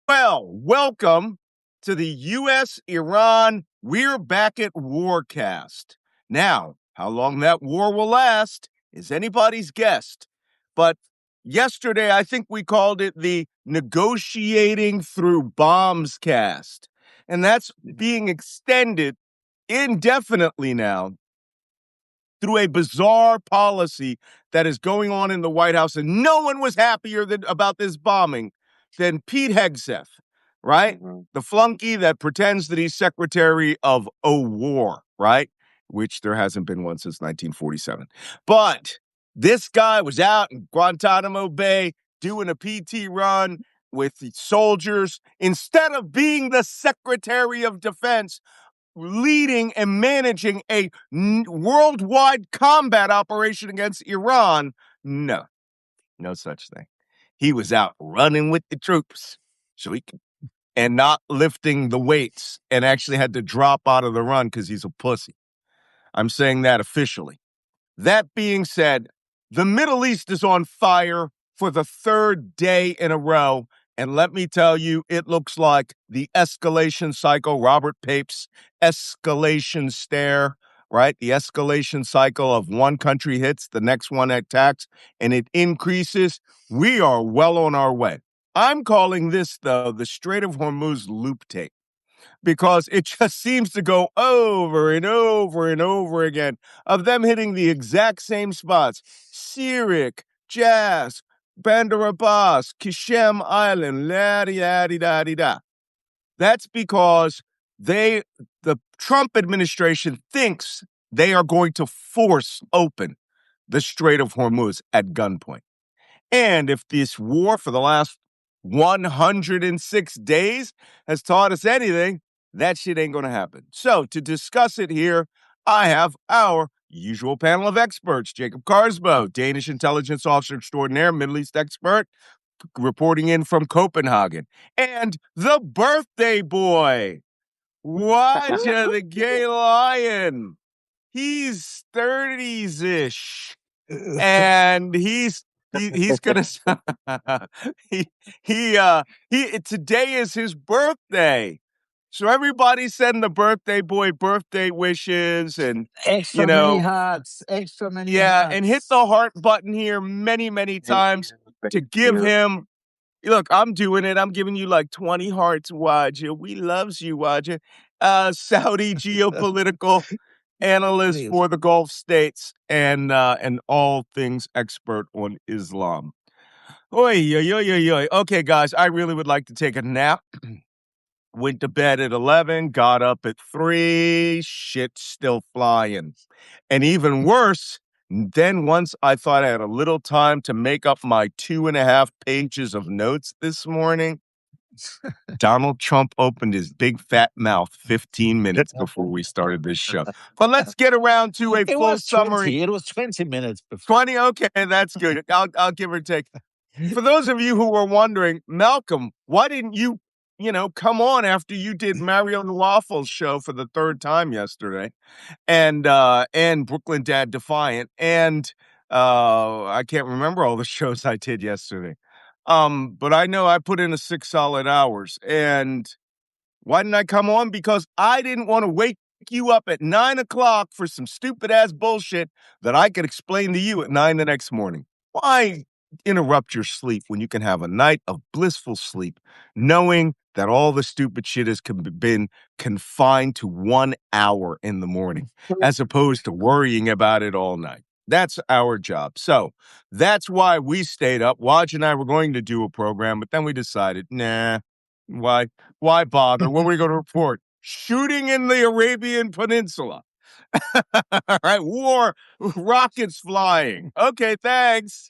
Well, welcome to the U.S.-Iran We're Back at Warcast. Now, how long that war will last is anybody's guess. But yesterday, I think we called it the Negotiating Through Bombs cast. And that's being extended indefinitely now through a bizarre policy that is going on in the White House, and no one was happier about this bombing than Pete Hegseth, right? Mm-hmm. The flunky that pretends that he's Secretary of War, right? Which there hasn't been one since 1947. But this guy was out in Guantanamo Bay doing a PT run with soldiers instead of being the Secretary of Defense, leading and managing a worldwide combat operation against Iran. No such thing. He was out running with the troops and not lifting the weights, and actually had to drop out of the run because he's a pussy. I'm saying that officially. That being said, the Middle East is on fire for the third day in a row. And let me tell you, it looks like the escalation cycle, Robert Pape's escalation stare, right? The escalation cycle of one country hits, the next one attacks, and it increases. We are well on our way. I'm calling this, though, the Strait of Hormuz loop tape, because it just seems to go over and over and over again of them hitting the exact same spots. Sirik, Jazz, Bandar Abbas, Kishem Island, la-di-da-di-da-di-da. That's because the Trump administration thinks they are going to force open the Strait of Hormuz at gunpoint. And if this war for the last 106 days has taught us anything, that shit ain't going to happen. So to discuss it here, I have our usual panel of experts: Jacob Karsbo, Danish intelligence officer extraordinaire, Middle East expert, reporting in from Copenhagen, and the birthday boy, Wajeeh the gay lion. He's 30s-ish, and he's gonna he today is his birthday. So everybody send the birthday boy birthday wishes, and many hearts, hearts. And hit the heart button here many times to give him. Look, I'm doing it. I'm giving you like 20 hearts, Wajeeh. We loves you, Wajeeh. Saudi geopolitical analyst for the Gulf states, and all things expert on Islam. Oy, oy, oy, oy, oy. Okay, guys, I really would like to take a nap. Went to bed at 11, got up at 3, shit still flying. And even worse, then once I thought I had a little time to make up my 2.5 pages of notes this morning, Donald Trump opened his big fat mouth 15 minutes before we started this show. But let's get around to a full summary. It was 20 minutes before. 20? Okay, that's good. I'll give or take. For those of you who were wondering, Malcolm, why didn't you come on after you did Mario Nawafal's show for the third time yesterday, and Brooklyn Dad Defiant, and I can't remember all the shows I did yesterday. But I know I put in a 6 solid hours. And why didn't I come on? Because I didn't want to wake you up at 9 o'clock for some stupid ass bullshit that I could explain to you at 9 the next morning. Why interrupt your sleep when you can have a night of blissful sleep, knowing that all the stupid shit has been confined to 1 hour in the morning, as opposed to worrying about it all night? That's our job. So that's why we stayed up. Waj and I were going to do a program, but then we decided, nah, why bother? What are we going to report? Shooting in the Arabian Peninsula. All right, war, rockets flying. Okay, thanks.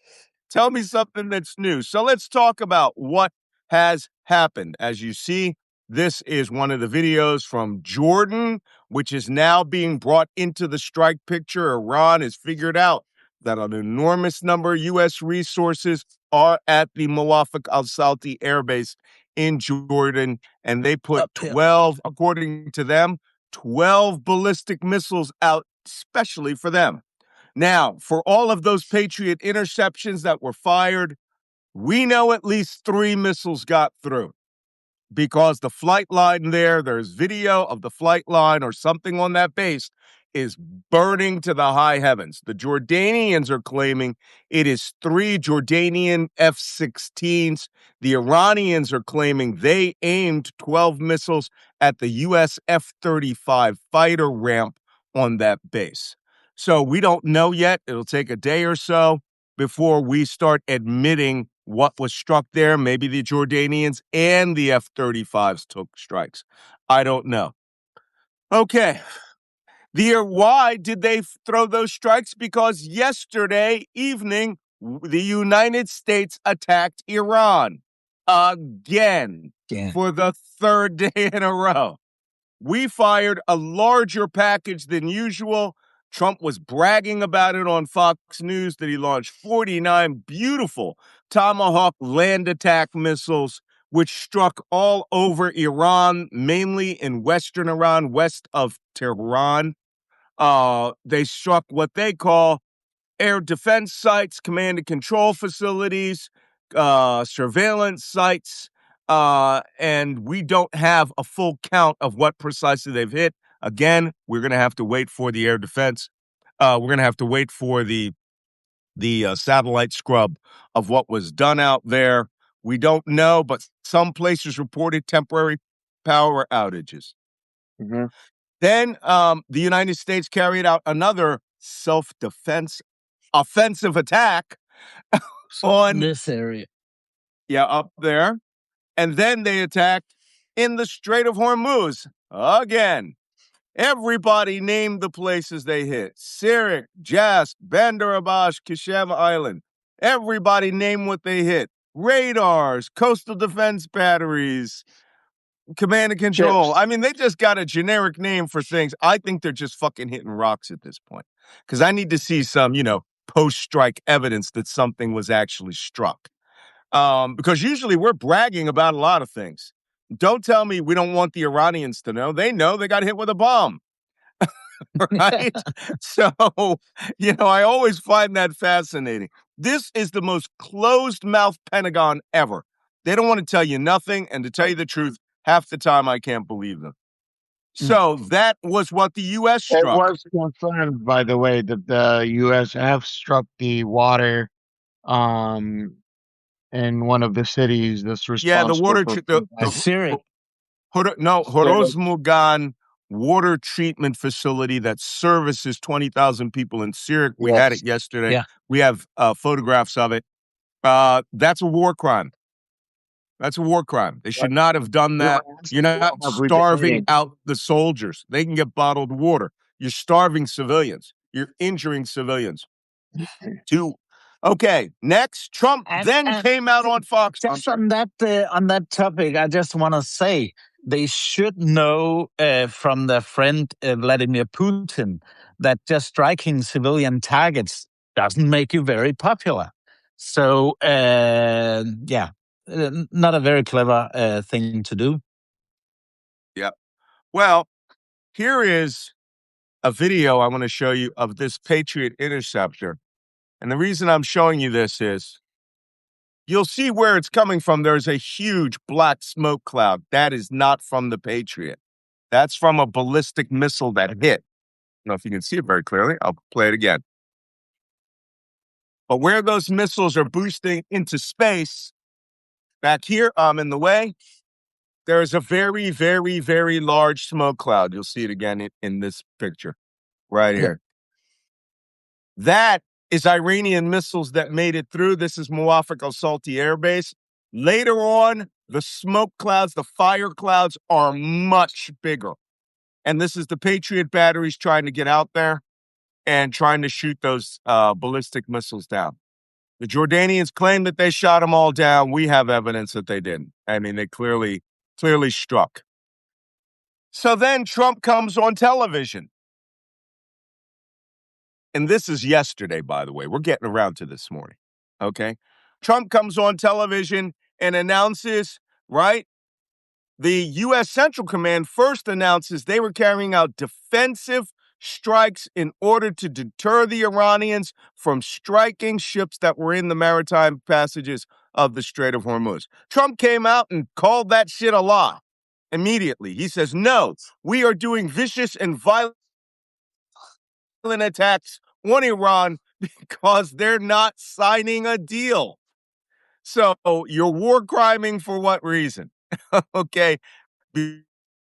Tell me something that's new. So let's talk about what has happened. As you see, this is one of the videos from Jordan, which is now being brought into the strike picture. Iran has figured out that an enormous number of U.S. resources are at the Muwafaq al-Salti Air Base in Jordan, and they put 12, according to them, 12 ballistic missiles out especially for them. Now, for all of those Patriot interceptions that were fired, we know at least 3 missiles got through. because the flight line there's video of the flight line or something on that base is burning to the high heavens. The Jordanians are claiming it is 3 Jordanian F-16s. The Iranians are claiming they aimed 12 missiles at the U.S. F-35 fighter ramp on that base. So we don't know yet. It'll take a day or so before we start admitting what was struck there. Maybe the Jordanians and the F-35s took strikes. I don't know. Okay. Why did they throw those strikes? Because yesterday evening, the United States attacked Iran again for the third day in a row. We fired a larger package than usual. Trump was bragging about it on Fox News that he launched 49 beautiful Tomahawk land attack missiles, which struck all over Iran, mainly in western Iran, west of Tehran. They struck what they call air defense sites, command and control facilities, surveillance sites, and we don't have a full count of what precisely they've hit. Again, we're going to have to wait for the air defense. We're going to have to wait for the satellite scrub of what was done out there. We don't know, but some places reported temporary power outages. Mm-hmm. Then the United States carried out another self-defense offensive attack on this area. Yeah, up there. And then they attacked in the Strait of Hormuz again. Everybody named the places they hit. Sirik, Jask, Bandar Abbas, Kishev Island. Everybody named what they hit. Radars, coastal defense batteries, command and control. Chips. I mean, they just got a generic name for things. I think they're just fucking hitting rocks at this point. Because I need to see some, post-strike evidence that something was actually struck. Because usually we're bragging about a lot of things. Don't tell me we don't want the Iranians to know. They know they got hit with a bomb. Right? So, I always find that fascinating. This is the most closed-mouth Pentagon ever. They don't want to tell you nothing, and to tell you the truth, half the time I can't believe them. So that was what the U.S. struck. It was confirmed, by the way, that the U.S. have struck the water in one of the cities that's responsible the water Sirik. Horozmugan water treatment facility that services 20,000 people in Sirik. We had it yesterday. Yeah. We have photographs of it. That's a war crime. That's a war crime. They should not have done that. You're not starving out the soldiers. They can get bottled water. You're starving civilians. You're injuring civilians. Okay, next, Trump then came out on Fox. Just on that topic, I just want to say they should know from their friend Vladimir Putin that just striking civilian targets doesn't make you very popular. So, not a very clever thing to do. Yeah. Well, here is a video I want to show you of this Patriot interceptor. And the reason I'm showing you this is you'll see where it's coming from. There's a huge black smoke cloud. That is not from the Patriot. That's from a ballistic missile that hit. I don't know if you can see it very clearly. I'll play it again. But where those missiles are boosting into space, back here, in the way, there is a very, very, very large smoke cloud. You'll see it again in this picture right here. That is Iranian missiles that made it through. This is Muwaffaq al-Salti Air Base. Later on, the smoke clouds, the fire clouds are much bigger. And this is the Patriot batteries trying to get out there and trying to shoot those ballistic missiles down. The Jordanians claim that they shot them all down. We have evidence that they didn't. I mean, they clearly struck. So then Trump comes on television. And this is yesterday, by the way. We're getting around to this morning. Okay? Trump comes on television and announces, right? The U.S. Central Command first announces they were carrying out defensive strikes in order to deter the Iranians from striking ships that were in the maritime passages of the Strait of Hormuz. Trump came out and called that shit a lie immediately. He says, no, we are doing vicious and violent attacks on Iran because they're not signing a deal. So you're war criming for what reason? Okay.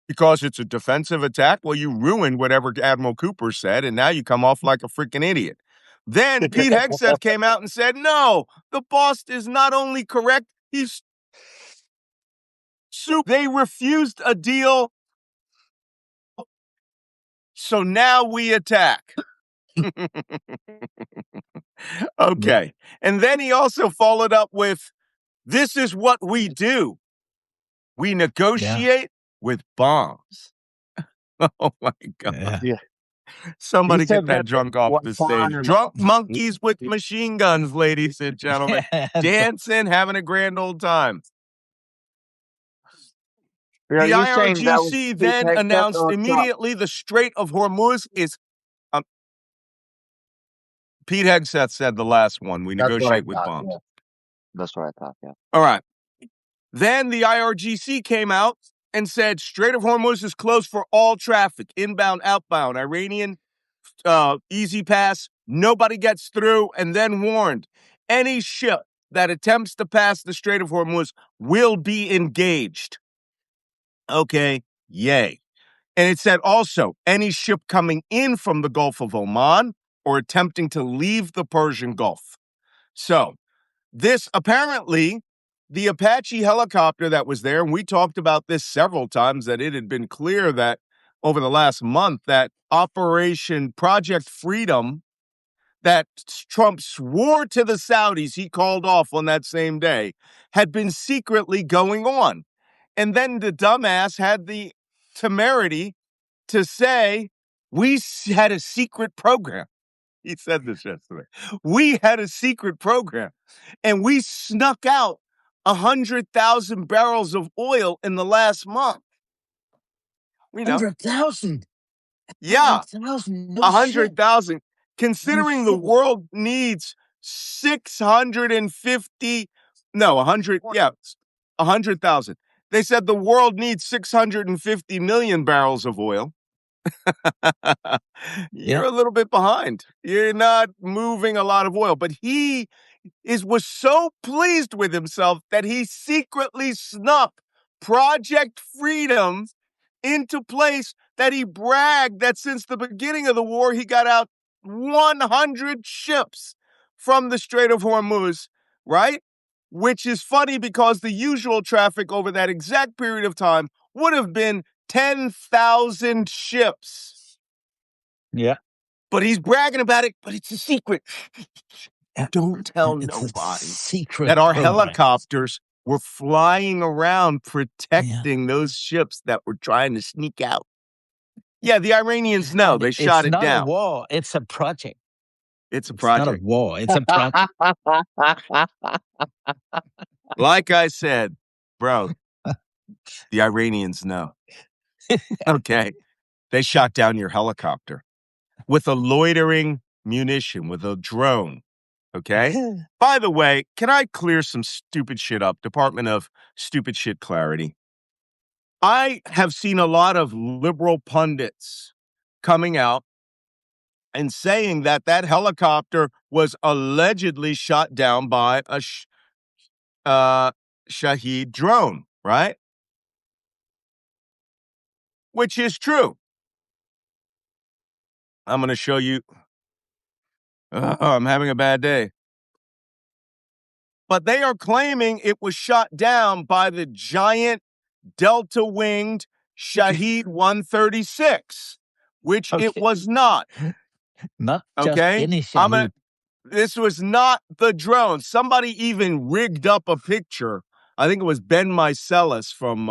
Because it's a defensive attack? Well, you ruined whatever Admiral Cooper said, and now you come off like a freaking idiot. Then Pete Hegseth came out and said, no, the boss is not only correct, he's super. They refused a deal, so now we attack. Okay. And then he also followed up with, this is what we do. We negotiate with bombs. Oh, my God. Yeah. Somebody He said get that that drunk off the stage. Guantanamo- Drunk monkeys with machine guns, ladies and gentlemen. Dancing, having a grand old time. Are The you saying that was IRGC Pete then Hegseth announced or Trump? immediately the Strait of Hormuz is... Pete Hegseth said the last one. We That's what I negotiate with thought, bombs. yeah. That's what I thought, yeah. All right. Then the IRGC came out and said Strait of Hormuz is closed for all traffic, inbound, outbound, Iranian easy pass. Nobody gets through, and then warned any ship that attempts to pass the Strait of Hormuz will be engaged. Okay, yay. And it said also any ship coming in from the Gulf of Oman or attempting to leave the Persian Gulf. So this apparently, the Apache helicopter that was there, and we talked about this several times, that it had been clear that over the last month that Operation Project Freedom that Trump swore to the Saudis he called off on that same day had been secretly going on. And then the dumbass had the temerity to say, we had a secret program. He said this yesterday. We had a secret program, and we snuck out 100,000 barrels of oil in the last month. 100,000. Yeah, 100,000. 100,000. Considering the world needs 650, no, 100, yeah, 100,000. They said the world needs 650 million barrels of oil. You're a little bit behind. You're not moving a lot of oil, but he was so pleased with himself that he secretly snuck Project Freedom into place, that he bragged that since the beginning of the war, he got out 100 ships from the Strait of Hormuz, right? Which is funny because the usual traffic over that exact period of time would have been 10,000 ships. Yeah. But he's bragging about it, but it's a secret. Don't tell It's nobody a secret that our program. helicopters were flying around protecting those ships that were trying to sneak out. Yeah, the Iranians know. And they shot it It's not down. a war. It's a project. It's a It's not a project. war. It's a project. Like I said, bro, the Iranians know. Okay. They shot down your helicopter with a loitering munition, with a drone. Okay. By the way, can I clear some stupid shit up? Department of Stupid Shit Clarity. I have seen a lot of liberal pundits coming out and saying that that helicopter was allegedly shot down by a Shahed drone, right? Which is true. I'm going to show you. I'm having a bad day. But they are claiming it was shot down by the giant delta-winged Shahed 136, which it was not. Not just Okay? any Shahed. This was not the drone. Somebody even rigged up a picture. I think it was Ben Mycelis from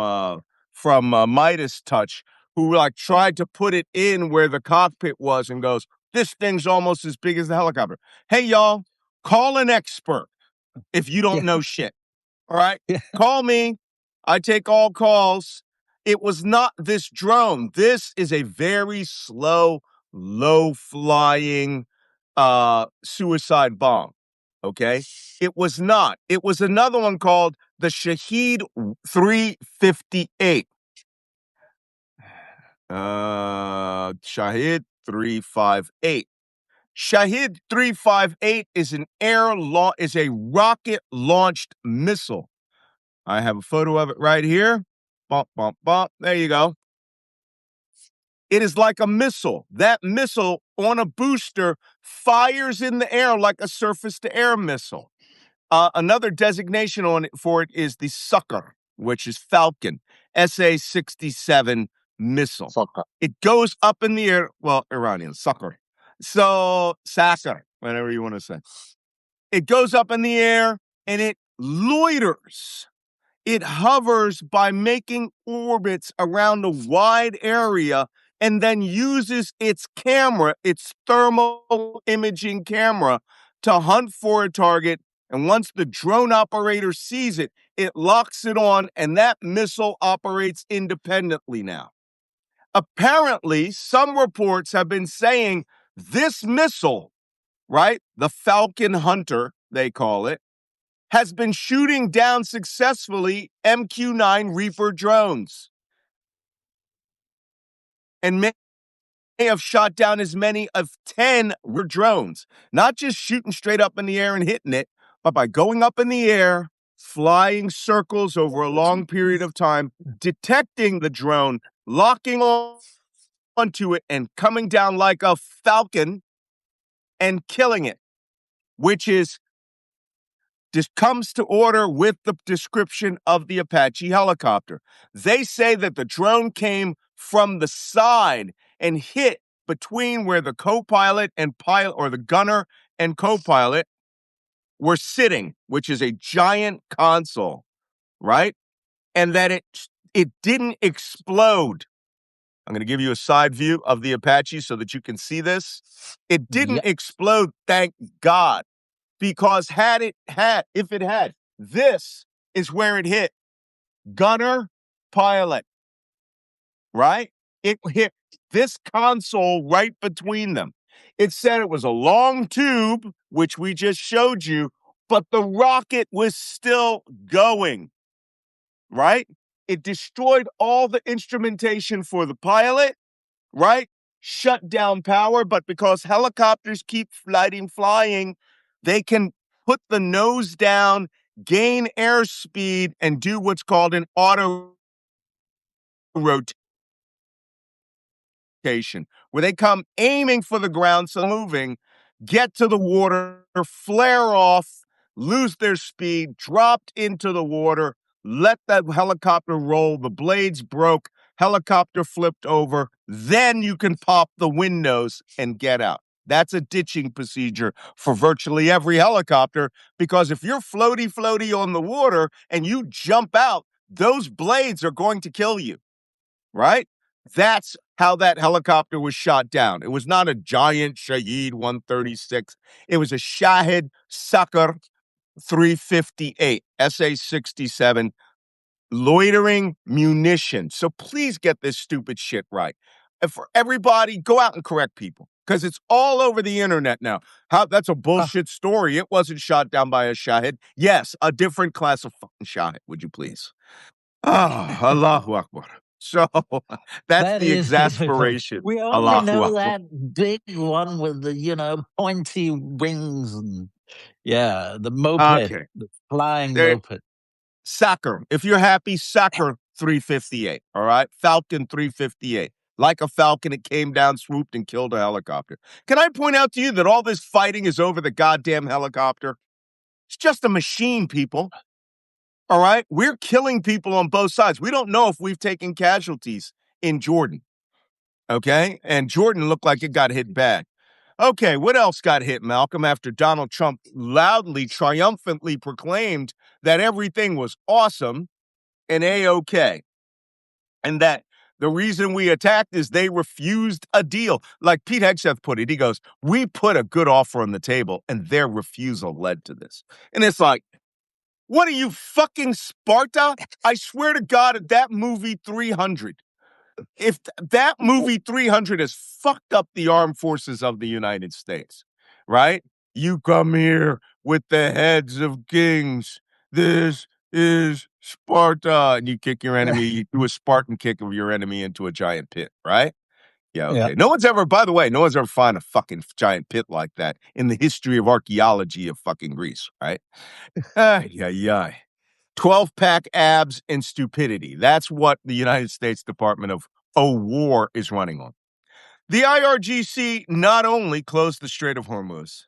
Midas Touch, who like tried to put it in where the cockpit was and goes, this thing's almost as big as the helicopter. Hey, y'all, call an expert if you don't know shit. All right? Call me. I take all calls. It was not this drone. This is a very slow, low-flying suicide bomb. Okay? It was not. It was another one called the Shaheed 358. Shaheed 358. Shaheed 358 is is a rocket launched missile. I have a photo of it right here. Bump, bump, bump. There you go. It is like a missile. That missile on a booster fires in the air like a surface to air missile. Another designation for it is the Sucker, which is Falcon, SA-67 missile. Sucker. It goes up in the air. Well, Iranian, Sucker. So, Sasser, whatever you want to say. It goes up in the air and it loiters. It hovers by making orbits around a wide area and then uses its camera, its thermal imaging camera, to hunt for a target. And once the drone operator sees it, it locks it on, and that missile operates independently now. Apparently, some reports have been saying this missile, right, the Falcon Hunter, they call it, has been shooting down successfully MQ-9 Reaper drones and may have shot down as many as 10 drones, not just shooting straight up in the air and hitting it, but by going up in the air, flying circles over a long period of time, detecting the drone, locking onto it, and coming down like a falcon and killing it, which is just comes to order with the description of the Apache helicopter. They say that the drone came from the side and hit between where the co-pilot and pilot, or the gunner and co-pilot, were sitting, which is a giant console, right? And that it didn't explode. I'm going to give you a side view of the Apache so that you can see this. It didn't explode, thank God. Because if it had, this is where it hit. Gunner, pilot, right? It hit this console right between them. It said it was a long tube, which we just showed you, but the rocket was still going, right? It destroyed all the instrumentation for the pilot, right? Shut down power, but because helicopters keep flying, they can put the nose down, gain airspeed, and do what's called an auto rotation, where they come aiming for the ground, so moving, get to the water, flare off, lose their speed, dropped into the water, let that helicopter roll, the blades broke, helicopter flipped over, then you can pop the windows and get out. That's a ditching procedure for virtually every helicopter, because if you're floaty on the water and you jump out, those blades are going to kill you, right? That's how that helicopter was shot down. It was not a giant Shaheed 136. It was a Shahed Sucker 358, SA-67, loitering munition. So please get this stupid shit right. And for everybody, go out and correct people, because it's all over the internet now. That's a bullshit story. It wasn't shot down by a Shahed. Yes, a different class of fucking Shahed, would you please? Ah, Allahu Akbar. So that's That the is difficult. exasperation. We only Allahu know Akbar. that big one with the pointy wings and the moped, Okay. the flying There, moped. Sacker. If you're happy, Sacker 358. All right. Falcon 358. Like a falcon, it came down, swooped, and killed a helicopter. Can I point out to you that all this fighting is over the goddamn helicopter? It's just a machine, people. All right. We're killing people on both sides. We don't know if we've taken casualties in Jordan. Okay. And Jordan looked like it got hit bad. Okay, what else got hit, Malcolm, after Donald Trump loudly, triumphantly proclaimed that everything was awesome and A-OK, and that the reason we attacked is they refused a deal? Like Pete Hegseth put it, he goes, we put a good offer on the table, and their refusal led to this. And it's like, what are you, fucking Sparta? I swear to God, that movie 300, if that movie 300 has fucked up the armed forces of the United States, right? You come here, with the heads of kings. This is Sparta. And you kick your enemy, you do a Spartan kick of your enemy into a giant pit, right? Yeah, Yeah. okay. No one's ever, by the way, no one's ever found a fucking giant pit like that in the history of archaeology of fucking Greece, right? Yeah. 12-pack abs and stupidity. That's what the United States Department of War is running on. The IRGC not only closed the Strait of Hormuz,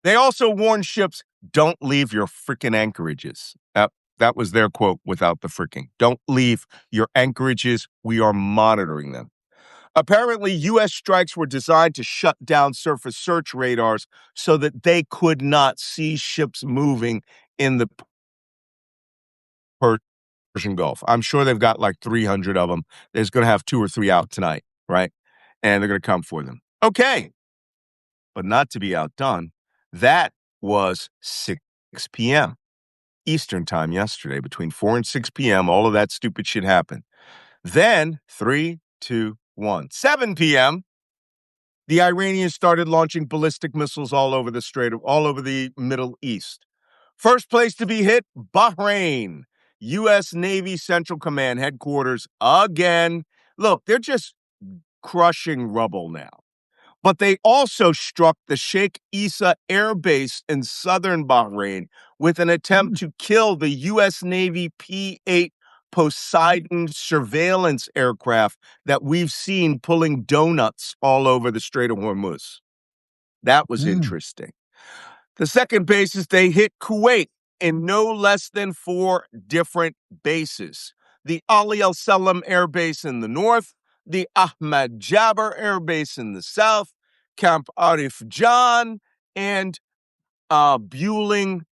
they also warned ships, don't leave your freaking anchorages. That was their quote without the freaking. Don't leave your anchorages. We are monitoring them. Apparently, U.S. strikes were designed to shut down surface search radars so that they could not see ships moving in the Persian Gulf. I'm sure they've got like 300 of them. There's going to have 2 or 3 out tonight, right? And they're going to come for them. Okay. But not to be outdone, that was 6 p.m. Eastern time yesterday. Between 4 and 6 p.m., all of that stupid shit happened. Then 3, 2, 1. 7 p.m., the Iranians started launching ballistic missiles all over the Middle East. First place to be hit, Bahrain. U.S. Navy Central Command headquarters again. Look, they're just crushing rubble now. But they also struck the Sheikh Issa Air Base in southern Bahrain with an attempt to kill the U.S. Navy P-8 Poseidon surveillance aircraft that we've seen pulling donuts all over the Strait of Hormuz. That was interesting. The second base is they hit Kuwait in no less than 4 different bases. The Ali Al Salam Air Base in the north, the Ahmad Jabir Air Base in the south, Camp Arif Jan, and Camp Bueling,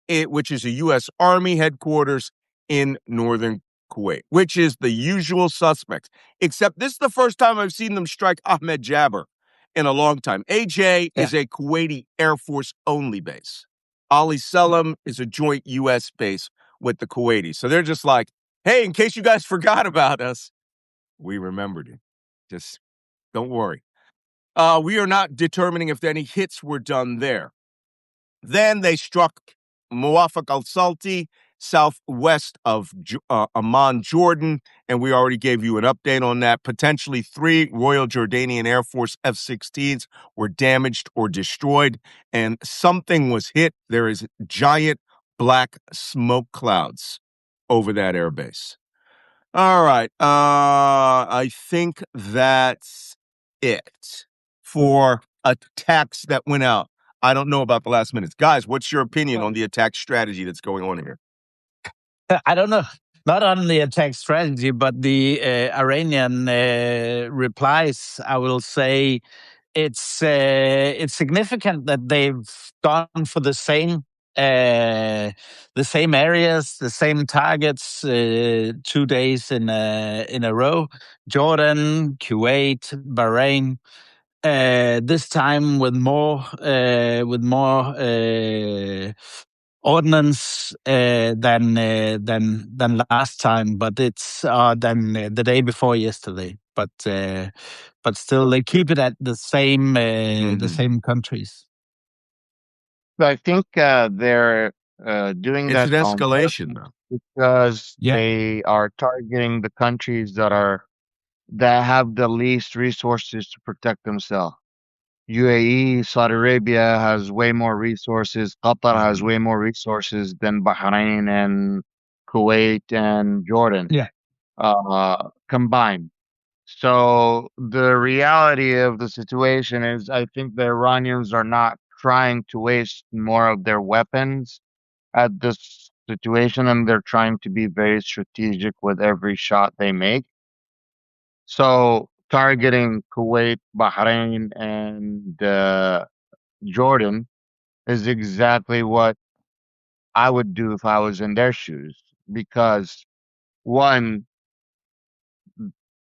which is a U.S. Army headquarters in northern Kuwait, which is the usual suspects. Except this is the first time I've seen them strike Ahmed Jabir in a long time. AJ is a Kuwaiti Air Force only base. Ali Salam is a joint U.S. base with the Kuwaitis. So they're just like, hey, in case you guys forgot about us, we remembered it. Just don't worry. We are not determining if any hits were done there. Then they struck Muwafaq al-Salti, southwest of Amman, Jordan, and we already gave you an update on that. Potentially 3 Royal Jordanian Air Force F-16s were damaged or destroyed, and something was hit. There is giant black smoke clouds over that airbase. All right. I think that's it for attacks that went out. I don't know about the last minutes. Guys, what's your opinion on the attack strategy that's going on here? I don't know. Not on the attack strategy, but the Iranian replies. I will say it's significant that they've gone for the same areas, the same targets, 2 days in a row. Jordan, Kuwait, Bahrain. This time with more ordnance than last time, but it's than the day before yesterday. But still, they keep it at the same countries. I think they're doing It's that an on escalation, purpose though. because Yeah, they are targeting the countries that have the least resources to protect themselves. UAE, Saudi Arabia has way more resources. Qatar has way more resources than Bahrain and Kuwait and Jordan yeah. combined. So the reality of the situation is, I think the Iranians are not trying to waste more of their weapons at this situation, and they're trying to be very strategic with every shot they make. So targeting Kuwait, Bahrain, and Jordan is exactly what I would do if I was in their shoes. Because one,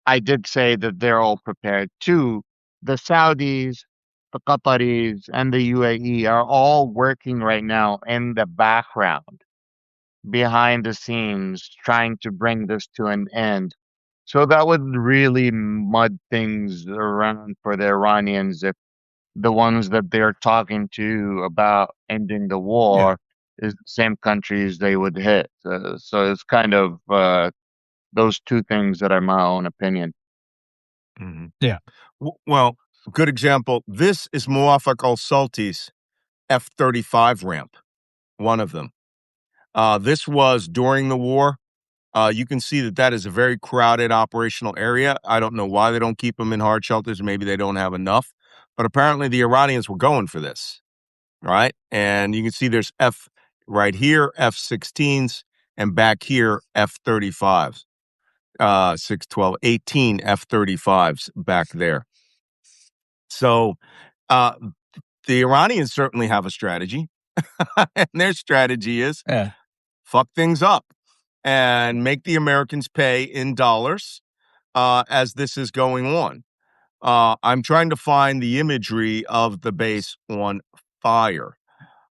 I did say that they're all prepared. Two, the Saudis, the Qataris, and the UAE are all working right now in the background, behind the scenes, trying to bring this to an end. So that would really mud things around for the Iranians if the ones that they're talking to about ending the Yeah. war is the same countries they would hit. So it's kind of those two things that are my own opinion. Mhm. Yeah. Well, good example. This is Muaffaq al-Sulti's F-35 ramp, one of them. This was during the war. You can see that that is a very crowded operational area. I don't know why they don't keep them in hard shelters. Maybe they don't have enough. But apparently the Iranians were going for this, right? And you can see there's F right here, F-16s, and back here, F-35s, 6, 12, 18 F-35s back there. So uh, the Iranians certainly have a strategy. And their strategy is Yeah. fuck things up and make the Americans pay in dollars as this is going on. I'm trying to find the imagery of the base on fire.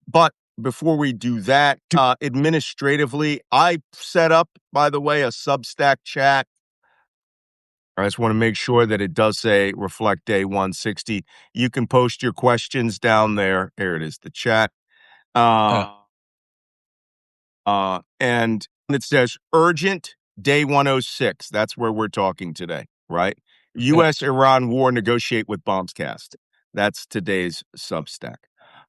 But before we do that, administratively, I set up, by the way, a Substack chat. I just want to make sure that it does say reflect day 160. You can post your questions down there. Here it is, the chat. Yeah. And it says urgent day 106. That's where we're talking today, right? Yeah. U.S. Iran war negotiate with bombs cast. That's today's Substack.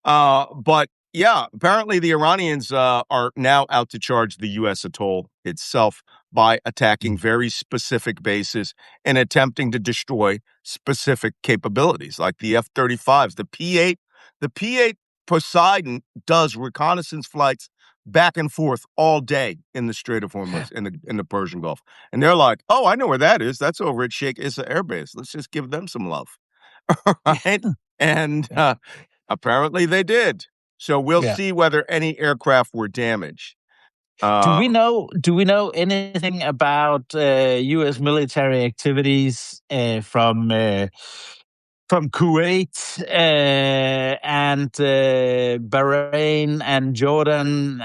But yeah, apparently the Iranians are now out to charge the U.S. atoll itself by attacking very specific bases and attempting to destroy specific capabilities like the F-35s, the P-8. The P-8 Poseidon does reconnaissance flights back and forth all day in the Strait of Hormuz in the Persian Gulf. And they're like, "Oh, I know where that is. That's over at Sheikh Issa Air Base. Let's just give them some love." Right? And apparently they did. So we'll Yeah. see whether any aircraft were damaged. Do Uh, we know? Do we know anything about U.S. military activities from Kuwait and Bahrain and Jordan?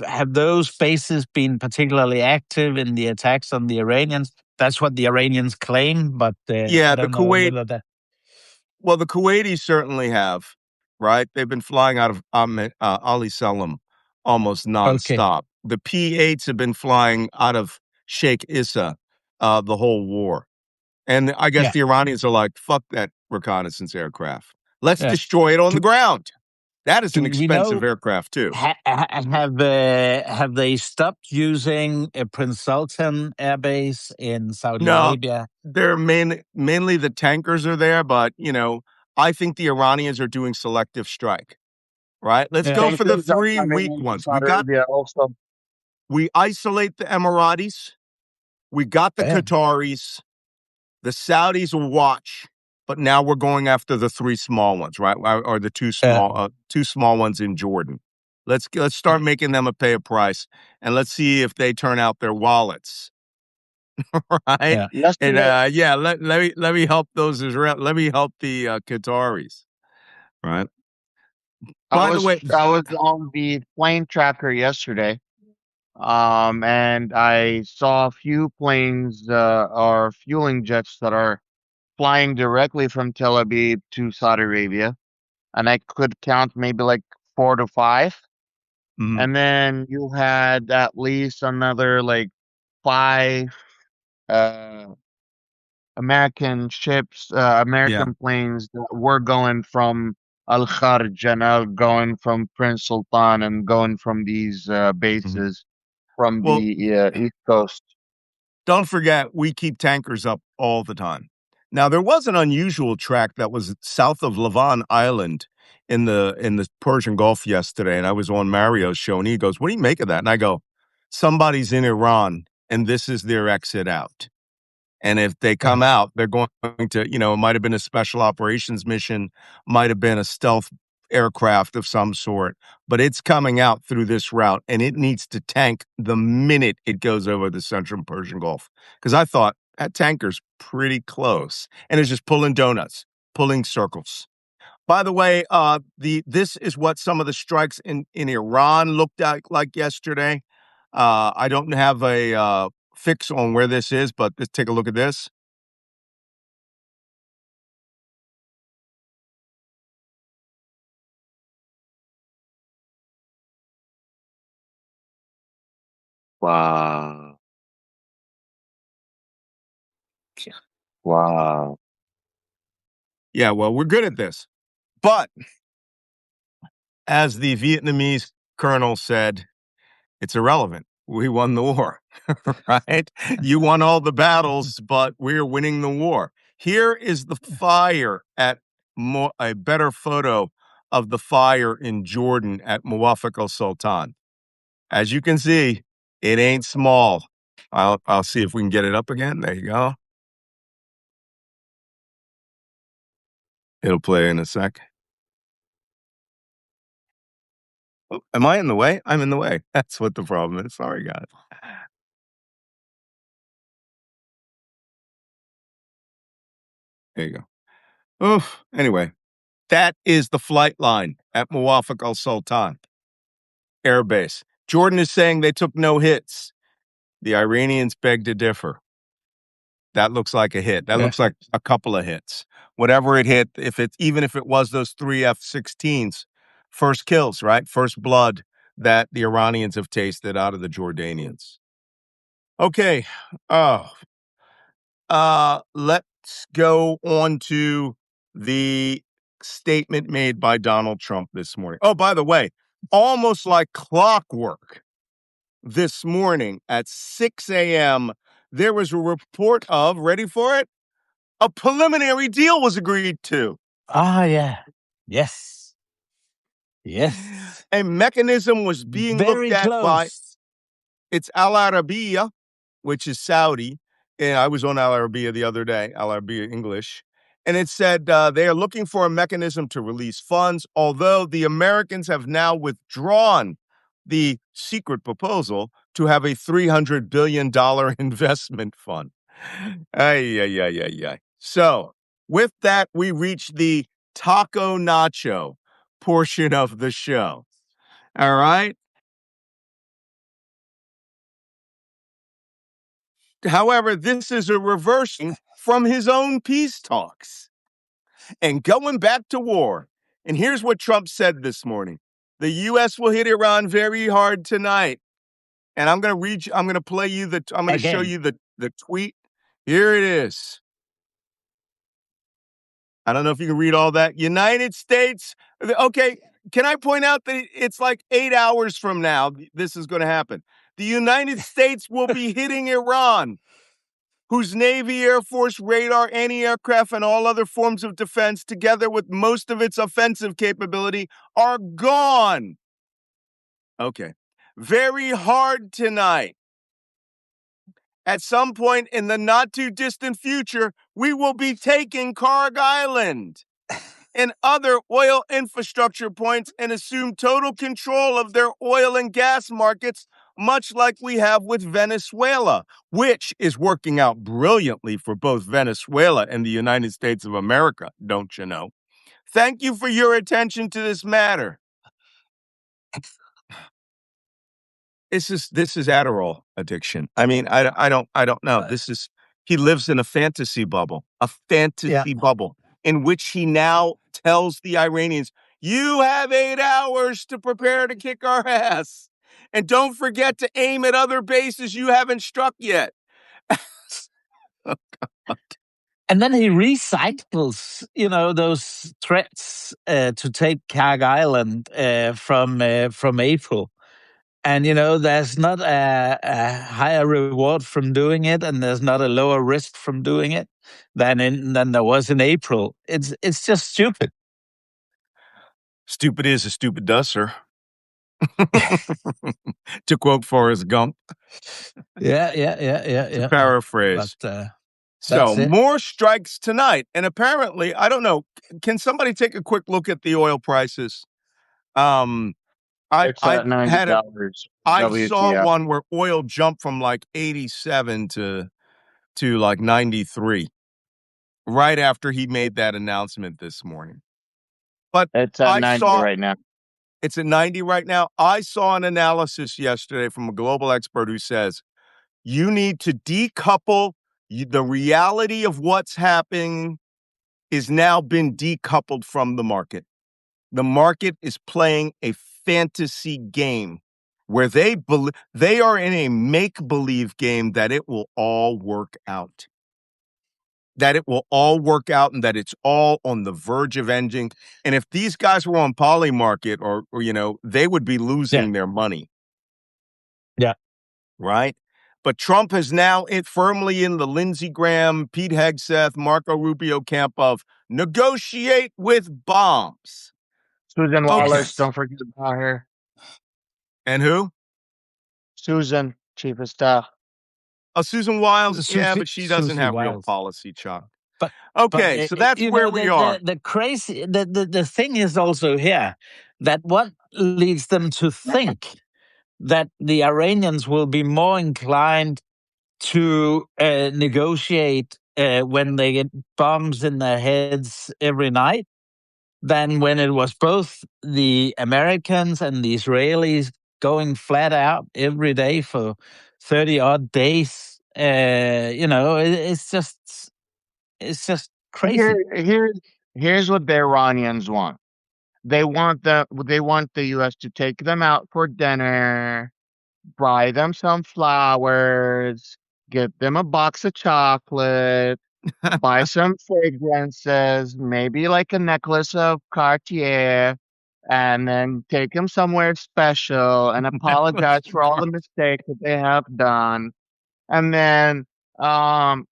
Have those bases been particularly active in the attacks on the Iranians? That's what the Iranians claim, but I yeah, the don't know Kuwait. whether that. Well, the Kuwaitis certainly have, right? They've been flying out of Ali Salam almost Okay. nonstop. The P-8s have been flying out of Sheikh Issa the whole war. And I guess Yeah. the Iranians are like, fuck that reconnaissance aircraft. Let's Yeah. destroy it on the Do, ground. That is an do we expensive know? aircraft, too. Have they stopped using a Prince Sultan Air Base in Saudi No, Arabia? they're mainly the tankers are there, but, I think the Iranians are doing selective strike, right? Let's Yeah. go for the Tankers are three coming weak into ones. Saudi Arabia also. We isolate the Emiratis. We got the Yeah. Qataris. The Saudis will watch, but now we're going after the three small ones, right? Or the Yeah. two small ones in Jordan. Let's start making them pay a price, and let's see if they turn out their wallets, right? Yeah. And Yesterday, yeah, let me help those Israel. Let me help the Qataris, right? I By the was way, I was on the plane tracker yesterday, and I saw a few planes or fueling jets that are flying directly from Tel Aviv to Saudi Arabia, and I could count maybe like four to five. mhm, And then you had at least another like five uh, American ships, yeah, American planes that were going from Al Kharj and going from Prince Sultan and going from these mhm. bases from Well, the East Coast. don't forget, we keep tankers up all the time. Now, there was an unusual track that was south of Lavon Island in the Persian Gulf yesterday, and I was on Mario's show, and he goes, "What do you make of that?" And I go, "Somebody's in Iran, and this is their exit out. And if they Yeah. come out, they're going to, it might have been a special operations mission, might have been a stealth aircraft of some sort, but it's coming out through this route and it needs to tank the minute it goes over the central Persian Gulf. Because I thought that tanker's pretty close and it's just pulling donuts, pulling circles. By the way, this is what some of the strikes in Iran looked like yesterday. I don't have a fix on where this is, but let's take a look at this. Wow. Wow. Yeah, well, we're good at this. But as the Vietnamese colonel said, it's irrelevant. We won the war, right? You won all the battles, but we're winning the war. Here is the fire at a better photo of the fire in Jordan at Muwafaq al-Sultan. As you can see, it ain't small. I'll see if we can get it up again. There you go. It'll play in a sec. Oh, am I in the way? I'm in the way. That's what the problem is. Sorry, guys. There you go. Oof. Anyway, that is the flight line at Muwafaq al-Sultan Air Base. Jordan is saying they took no hits. The Iranians beg to differ. That looks like a hit. That looks like a couple of hits. Whatever it hit, even if it was those three F-16s, first kills, right? First blood that the Iranians have tasted out of the Jordanians. Okay. Let's go on to the statement made by Donald Trump this morning. Oh, by the way, almost like clockwork, this morning at 6 a.m., there was a report of, ready for it? A preliminary deal was agreed to. Yeah. Yes. Yes. A mechanism was being Very looked at by, close. it's Al Arabiya, which is Saudi. And I was on Al Arabiya the other day, Al Arabiya English. And it said they are looking for a mechanism to release funds, although the Americans have now withdrawn the secret proposal to have a $300 billion investment fund. Ay, ay, ay, ay, ay. So, with that, we reach the taco nacho portion of the show. All right. However, this is a reversing from his own peace talks and going back to war. And here's what Trump said this morning. The U.S. will hit Iran very hard tonight. And I'm going to play you I'm going to show you the tweet. Here it is. I don't know if you can read all that. United States. Okay. Can I point out that it's like 8 hours from now, this is going to happen. The United States will be hitting Iran, whose Navy, Air Force, radar, anti-aircraft, and all other forms of defense, together with most of its offensive capability, are gone. Okay. Very hard tonight. At some point in the not-too-distant future, we will be taking Karg Island and other oil infrastructure points and assume total control of their oil and gas markets, much like we have with Venezuela, which is working out brilliantly for both Venezuela and the United States of America, don't you know? Thank you for your attention to this matter. This is Adderall addiction. I mean, I don't know. He lives in a fantasy bubble, bubble in which he now tells the Iranians, you have 8 hours to prepare to kick our ass. And don't forget to aim at other bases you haven't struck yet. And then he recycles, those threats to take Karg Island from April. And, there's not a higher reward from doing it, and there's not a lower risk from doing it than there was in April. It's just stupid. Stupid is as stupid does, sir. To quote Forrest Gump. Yeah. To paraphrase. But, so more strikes tonight. And apparently, I don't know, can somebody take a quick look at the oil prices? It's at $90. I saw one where oil jumped from like 87 to like 93 right after he made that announcement this morning. But it's at 90 right now. It's at 90 right now. I saw an analysis yesterday from a global expert who says you need to decouple the reality of what's happening is now been decoupled from the market. The market is playing a fantasy game. where they are in a make-believe game that it will all work out. That it will all work out and that it's all on the verge of ending. And if these guys were on Polymarket or they would be losing their money. Yeah. Right? But Trump is now firmly in the Lindsey Graham, Pete Hegseth, Marco Rubio camp of negotiate with bombs. Susan Okay. Wallace, don't forget about her. And who? Susan, chief of staff. Oh, Susan Wiles. Yeah, Susie- but she doesn't Susie have real Wiles. policy, Chuck. But Okay, so that's where we are. The crazy the thing is also here that what leads them to think that the Iranians will be more inclined to negotiate when they get bombs in their heads every night than when it was both the Americans and the Israelis going flat out every day for 30 odd days. It's just crazy. Here's what the Iranians want. They want the U.S. to take them out for dinner, buy them some flowers, get them a box of chocolate, buy some fragrances, maybe like a necklace of Cartier, and then take them somewhere special and apologize for all the mistakes that they have done, and then um,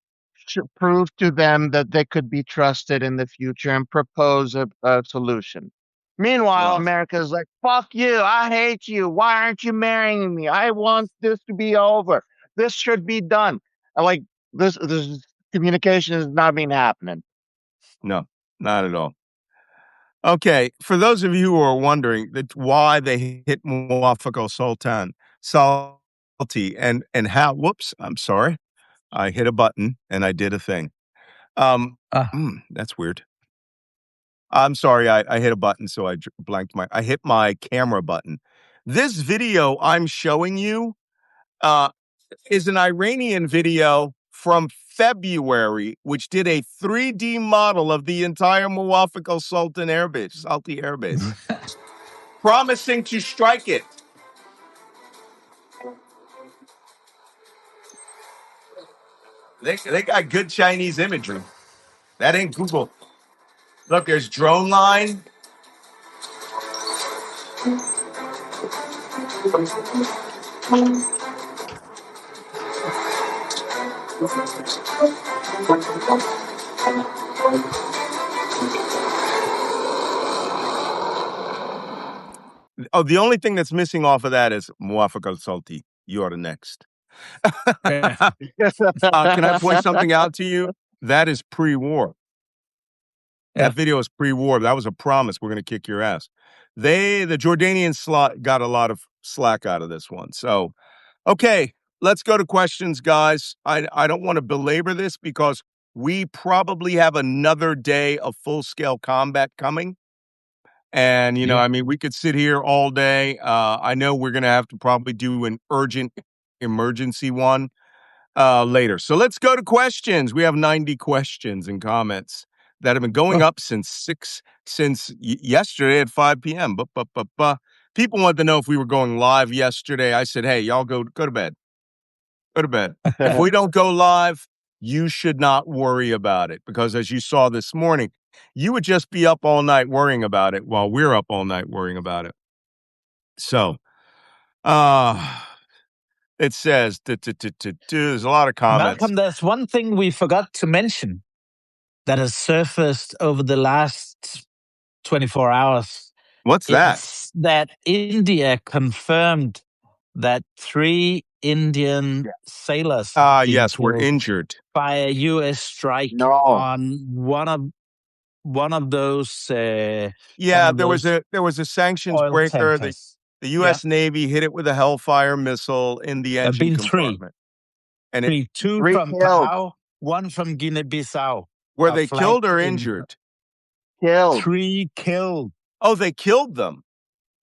prove to them that they could be trusted in the future and propose a solution. Meanwhile, Well, America's like, fuck you. I hate you. Why aren't you marrying me? I want this to be over. This should be done. Like, this communication has not been happening. no, not at all. Okay, for those of you who are wondering that why they hit Muwaffaq Salty and how, whoops, I'm sorry. I hit a button and I did a thing. That's weird. I'm sorry, I hit a button, so I I hit my camera button. This video I'm showing you is an Iranian video from February, which did a 3D model of the entire Muwaffaq al-Sultan Salty airbase, promising to strike it. They got good Chinese imagery. That ain't Google. Look, there's drone line. Oh, the only thing that's missing off of that is Muwaffaq al-Salti. You are the next. Can I point something out to you? That is pre-war. Yeah. That video is pre-war. That was a promise. We're going to kick your ass. The Jordanians got a lot of slack out of this one. So, okay, let's go to questions, guys. I don't want to belabor this because we probably have another day of full-scale combat coming. And, we could sit here all day. I know we're going to have to probably do an urgent emergency one later. So let's go to questions. We have 90 questions and comments that have been going up since yesterday at 5 p.m. But people wanted to know if we were going live yesterday. I said, hey, y'all go to bed. Go to bed. If we don't go live, you should not worry about it because as you saw this morning, you would just be up all night worrying about it while we're up all night worrying about it. So, it says, there's a lot of comments. Malcolm, there's one thing we forgot to mention that has surfaced over the last 24 hours. What's that? It's that India confirmed that 3 Indian sailors yes, were injured by a U.S. strike on one of those. There was a sanctions oil breaker. tankers. The U.S. Navy hit it with a Hellfire missile in the engine compartment. And two from Palau, one from Guinea-Bissau. Were they killed or injured? Killed. 3 killed. Oh, they killed them.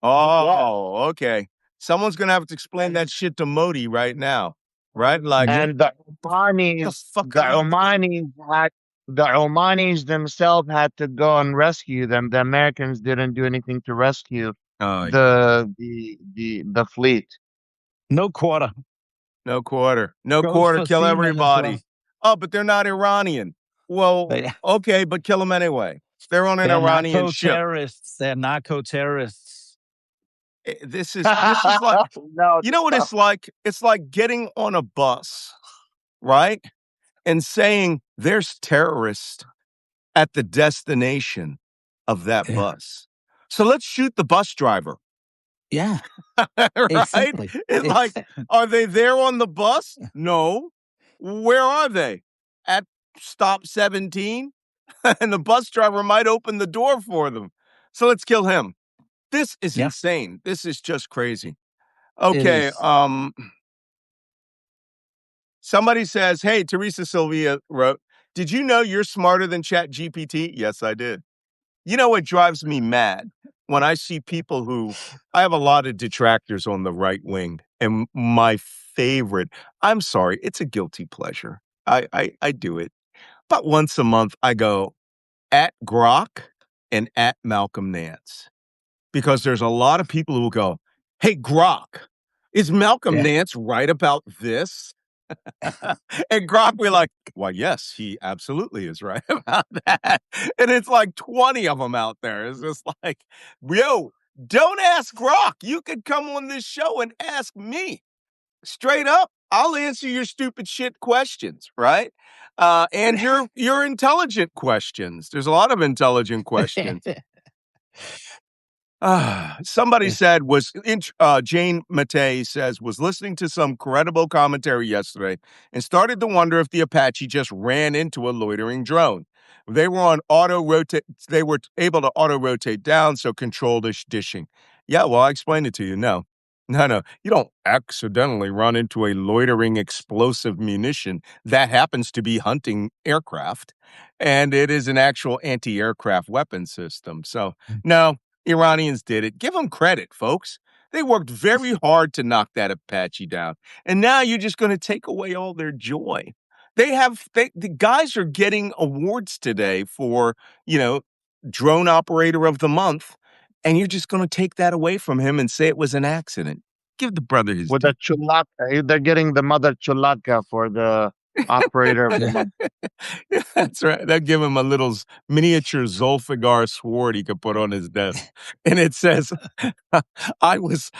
Oh, okay. Someone's gonna have to explain that shit to Modi right now, right? Like, and the Omanis themselves had to go and rescue them. The Americans didn't do anything to rescue the fleet. No quarter. No quarter. No Goes quarter. for Kill seamen as everybody. well. Oh, but they're not Iranian. Well, They okay, but kill them anyway. They're on an they're Iranian narco ship. terrorists. They're narco terrorists. This is like, No, you know what it's like? It's like getting on a bus, right? And saying there's terrorists at the destination of that Yeah. bus. So let's shoot the bus driver. Yeah. Right? Exactly. It's like, are they there on the bus? No. Where are they? At stop 17? And the bus driver might open the door for them. So let's kill him. This is Yeah. insane. This is just crazy. It Okay, is. somebody says, "Hey, Teresa Sylvia wrote, did you know you're smarter than Chat GPT?" Yes, I did. You know what drives me mad? When I see people who I have a lot of detractors on the right wing, and my favorite, I'm sorry, it's a guilty pleasure. I do it. But once a month, I go at Grok and at Malcolm Nance because there's a lot of people who will go, "Hey, Grok, is Malcolm Yeah. Nance right about this?" And Grok be like, "Why, yes, he absolutely is right about that." And it's like 20 of them out there. It's just like, yo, don't ask Grok. You could come on this show and ask me straight up. I'll answer your stupid shit questions, right? And your intelligent questions. There's a lot of intelligent questions. Somebody Yeah. said Jane Matei says was listening to some credible commentary yesterday and started to wonder if the Apache just ran into a loitering drone. They were on auto rotate. They were able to auto rotate down, so controlled dishing. Yeah, well, I explained it to you. No, no, you don't accidentally run into a loitering explosive munition that happens to be hunting aircraft, and it is an actual anti-aircraft weapon system. So no. Iranians did it. Give them credit, folks. They worked very hard to knock that Apache down. And now you're just going to take away all their joy. The guys are getting awards today for, drone operator of the month. And you're just going to take that away from him and say it was an accident. Give the brother his with due. the chulaka, they're getting the mother chulaka for the operator of the Yeah. month. That's right. They'll give him a little miniature Zolfigar sword he could put on his desk. And it says, I was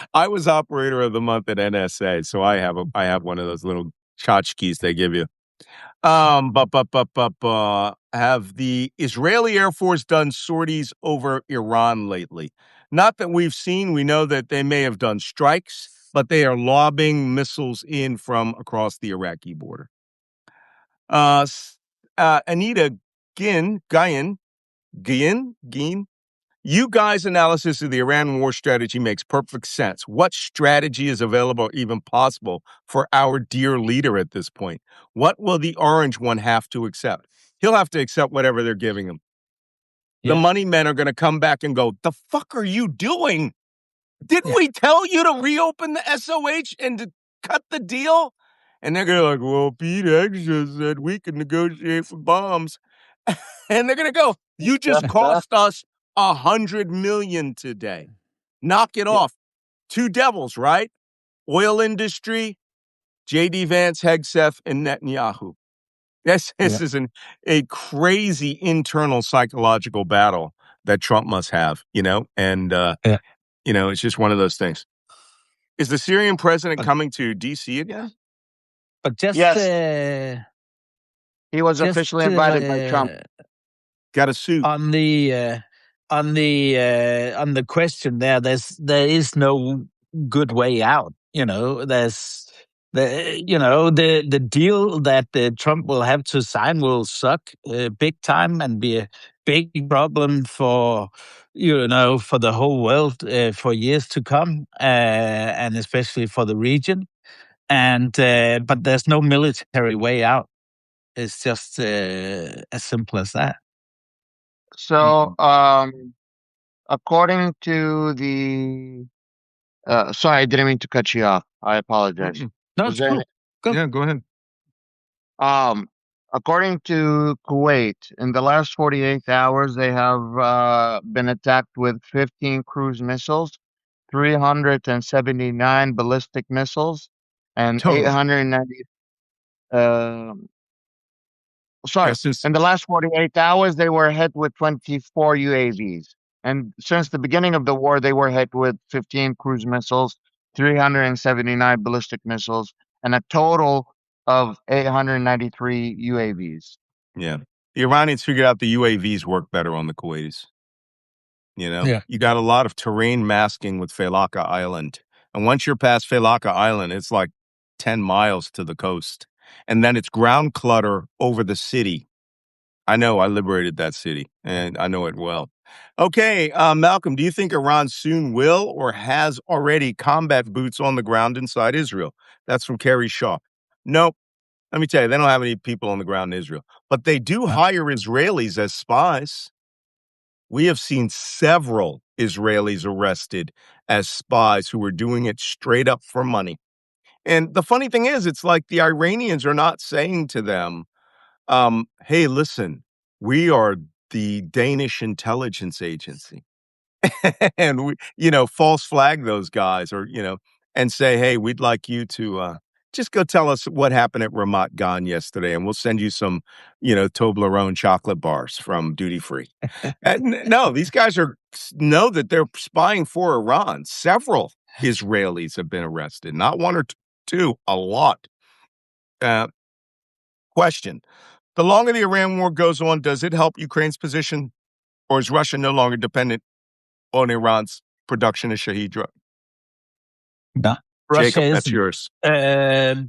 operator of the month at NSA. So I have one of those little tchotchkes they give you. Have the Israeli Air Force done sorties over Iran lately? Not that we've seen. We know that they may have done strikes, but they are lobbing missiles in from across the Iraqi border. Anita Guyin, you guys' analysis of the Iran war strategy makes perfect sense. What strategy is available or even possible for our dear leader at this point? What will the orange one have to accept? He'll have to accept whatever they're giving him. The Yeah. money men are going to come back and go, the fuck are you doing? Didn't Yeah. we tell you to reopen the SOH and to cut the deal? And they're going to be like, well, Pete Extra said we can negotiate for bombs. And they're going to go, you just cost us $100 million today. Knock it Yeah. off. Two devils, right? Oil industry, J.D. Vance, Hegseth, and Netanyahu. This Yeah. is a crazy internal psychological battle that Trump must have, and Yeah. it's just one of those things. Is the Syrian president But coming to D.C. again? but just Yes, he was just officially invited by Trump. Got a suit. on the question there is no good way out. There's the deal that Trump will have to sign will suck big time and be a big problem for for the whole world for years to come, and especially for the region. And but there's no military way out. It's just as simple as that. So, according to the, sorry, I didn't mean to cut you off. I apologize. No, Was it's there any, cool. Go. Yeah, go ahead. um, according to Kuwait, in the last 48 hours, they have been attacked with 15 cruise missiles, 379 ballistic missiles and Total. 890. Yeah, Sorry, since in the last 48 hours, they were hit with 24 UAVs. And since the beginning of the war, they were hit with 15 cruise missiles, 379 ballistic missiles, and a total of 893 UAVs. yeah, the Iranians figured out the UAVs work better on the Kuwaitis. Yeah. You got a lot of terrain masking with Failaka Island. And once you're past Failaka Island, it's like 10 miles to the coast. And then it's ground clutter over the city. I know, I liberated that city and I know it well. Okay, Malcolm, do you think Iran soon will or has already combat boots on the ground inside Israel? That's from Kerry Shaw. Nope. Let me tell you, they don't have any people on the ground in Israel, but they do hire Israelis as spies. We have seen several Israelis arrested as spies who were doing it straight up for money. And the funny thing is, it's like the Iranians are not saying to them, hey, listen, we are the Danish intelligence agency. And we, false flag those guys or, and say, hey, we'd like you to just go tell us what happened at Ramat Gan yesterday, and we'll send you some, Toblerone chocolate bars from duty free. No, these guys know that they're spying for Iran. Several Israelis have been arrested, not one or two, a lot. Uh, Question. The longer the Iran war goes on, does it help Ukraine's position, or is Russia no longer dependent on Iran's production of Shahed drug? No. Russia Jacob, that's isn't. yours.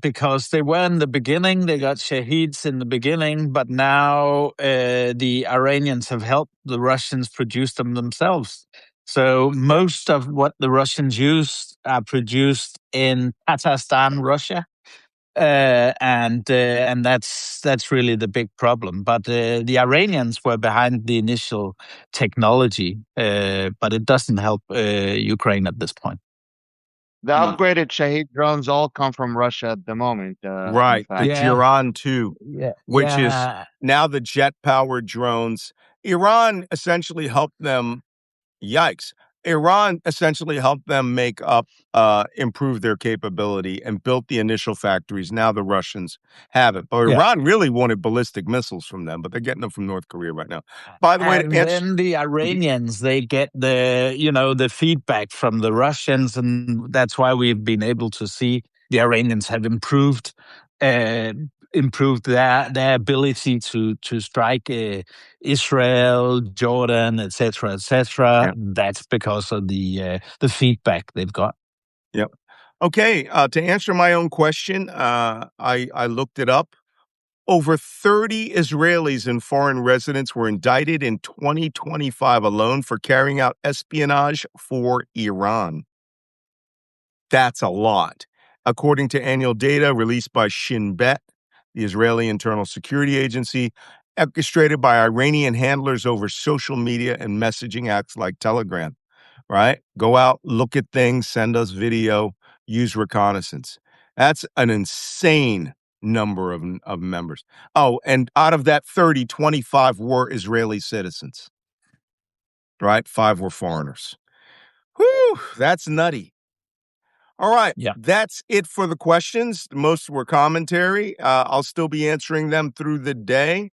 Because they were in the beginning, they got Shaheeds in the beginning, but now the Iranians have helped the Russians produce them themselves. So most of what the Russians use are produced in Tatarstan, Russia. And that's really the big problem. But the Iranians were behind the initial technology, but it doesn't help Ukraine at this point. The upgraded Shahed drones all come from Russia at the moment. In Right, the fact. Yeah. Jiran 2, which is now the jet-powered drones. Iran essentially helped them. Yikes. Iran essentially helped them improve their capability and built the initial factories. Now the Russians have it. But Iran really wanted ballistic missiles from them, but they're getting them from North Korea right now. By the way, and then the Iranians, they get the feedback from the Russians, and that's why we've been able to see the Iranians have improved their ability to strike Israel, Jordan, etc., etc. Yep. That's because of the feedback they've got. Yep. Okay. To answer my own question, I looked it up. Over 30 Israelis and foreign residents were indicted in 2025 alone for carrying out espionage for Iran. That's a lot. According to annual data released by Shin Bet, the Israeli Internal Security Agency, orchestrated by Iranian handlers over social media and messaging apps like Telegram, right? Go out, look at things, send us video, use reconnaissance. That's an insane number of members. Oh, and out of that 30, 25 were Israeli citizens, right? 5 were foreigners. Whew, that's nutty. All right. Yeah. That's it for the questions. Most were commentary. I'll still be answering them through the day.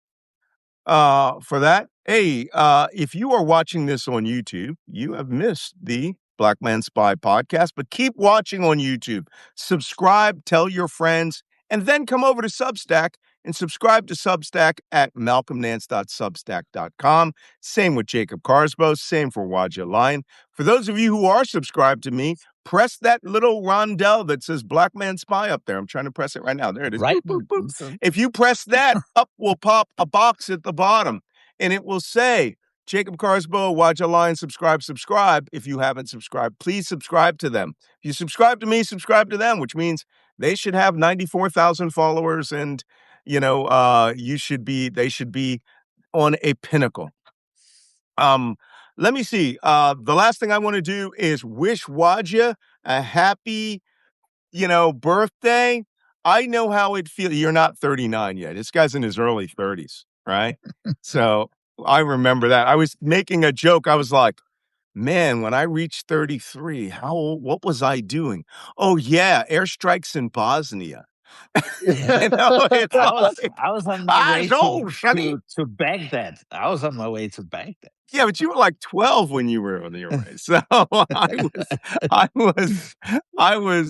For that, hey, if you are watching this on YouTube, you have missed the Black Man Spy podcast, but keep watching on YouTube. Subscribe, tell your friends, and then come over to Substack and subscribe to Substack at malcolmnance.substack.com. Same with Jacob Carsbo, same for Wajeeh Lion. For those of you who are subscribed to me, press that little rondelle that says Black Man Spy up there. I'm trying to press it right now. There it is. Right. Boop, boop, boop. If you press that, up will pop a box at the bottom, and it will say, Jacob Carsbo, Wajeeh Lion, subscribe. If you haven't subscribed, please subscribe to them. If you subscribe to me, subscribe to them, which means they should have 94,000 followers, and they should be on a pinnacle. Let me see. The last thing I want to do is wish Wajeeh a happy, birthday. I know how it feels. You're not 39 yet. This guy's in his early 30s, right? So I remember that. I was making a joke. I was like, Man, when I reached 33, what was I doing? Oh yeah, airstrikes in Bosnia. It's like, I was on my way so sunny. to Baghdad. I was on my way to Baghdad. Yeah, but you were like 12 when you were on your way. So I was,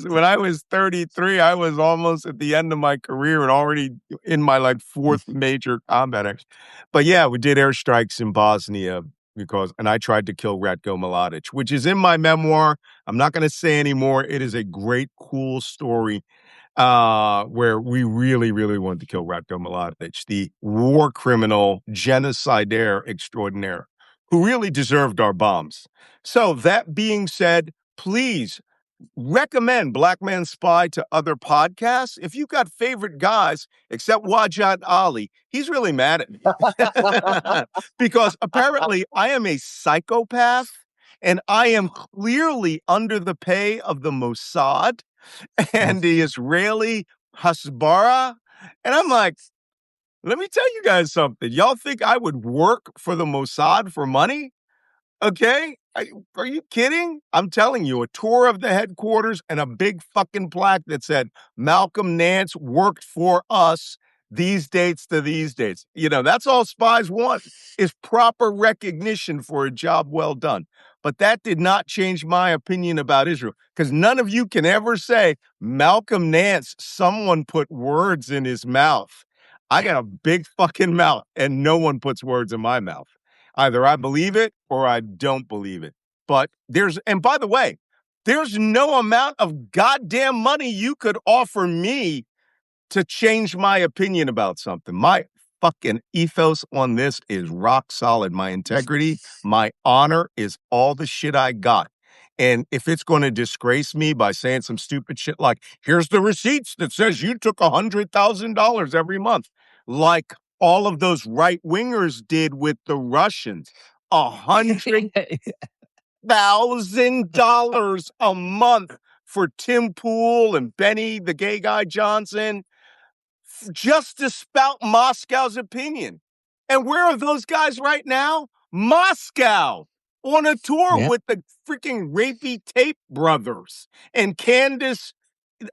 when I was 33, I was almost at the end of my career and already in my like fourth major combat action. But yeah, we did airstrikes in Bosnia and I tried to kill Ratko Mladic, which is in my memoir. I'm not going to say anymore. It is a great, cool story where we really, really wanted to kill Ratko Mladic, the war criminal, genocidaire extraordinaire, who really deserved our bombs. So that being said, please recommend Black Man Spy to other podcasts. If you've got favorite guys, except Wajeeh Ali, he's really mad at me because apparently I am a psychopath and I am clearly under the pay of the Mossad and the Israeli Hasbara. And I'm like, let me tell you guys something. Y'all think I would work for the Mossad for money? Okay? Are you kidding? I'm telling you, a tour of the headquarters and a big fucking plaque that said Malcolm Nance worked for us these dates to these dates. That's all spies want is proper recognition for a job well done. But that did not change my opinion about Israel because none of you can ever say Malcolm Nance, someone put words in his mouth. I got a big fucking mouth and no one puts words in my mouth. Either I believe it or I don't believe it. But and by the way, there's no amount of goddamn money you could offer me to change my opinion about something. My fucking ethos on this is rock solid. My integrity, my honor is all the shit I got. And if it's going to disgrace me by saying some stupid shit like, here's the receipts that says you took $100,000 every month, like all of those right wingers did with the Russians, $100,000 a month for Tim Pool and Benny, the gay guy Johnson, just to spout Moscow's opinion. And where are those guys right now? Moscow, on a tour with the freaking rapey Tape brothers and Candace